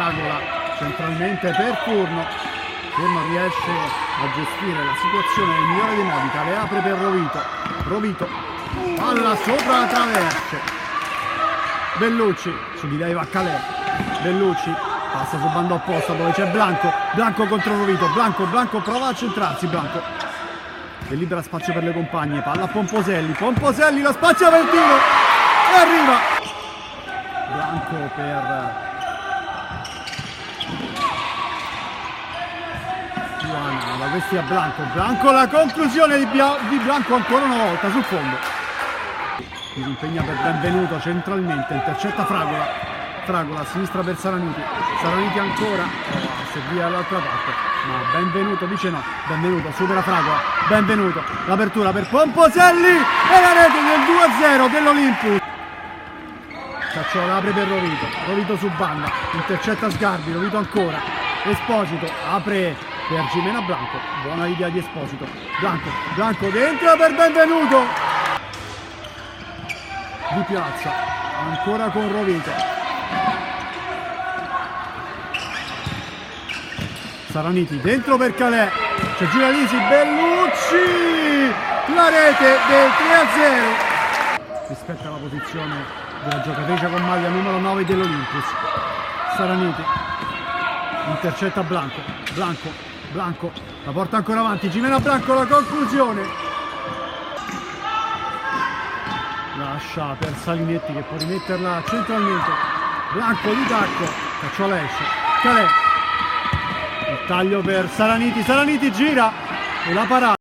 Fragola centralmente per Furno. Furno riesce a gestire la situazione nel migliore dei modi, le apre per Rovito, palla sopra la traverse, Bellucci, su di lei va Calè, Bellucci passa sul bando opposto dove c'è Blanco contro Rovito, Blanco prova a centrarsi, Blanco che libera spazio per le compagne, palla a Pomposelli, la spazia per il tiro e arriva Blanco per Juana, questi a Blanco, la conclusione di Blanco ancora una volta sul fondo, si impegna per Benvenuto centralmente, intercetta Fragola a sinistra per Saraniti ancora, servire dall'altra parte, ma Benvenuto dice no, Benvenuto supera Fragola, Benvenuto, l'apertura per Pomposelli e la rete del 2-0 dell'Olympus. Cacciola apre per Rovito su banda, intercetta Sgarbi, Rovito ancora, Esposito apre per Gimena Blanco, buona idea di Esposito, Blanco dentro per Benvenuto, di piazza, ancora con Rovito, Saraniti dentro per Calè, c'è Giulianisi, Bellucci, la rete del 3-0, rispetta la posizione della giocatrice con maglia numero 9 dell'Olympus. Saraniti intercetta Blanco, la porta ancora avanti, Gimena Blanco, la conclusione, lascia per Salinetti che può rimetterla centralmente, Blanco di tacco, Cacciola esce, Calè, il taglio per Saraniti gira e la parata.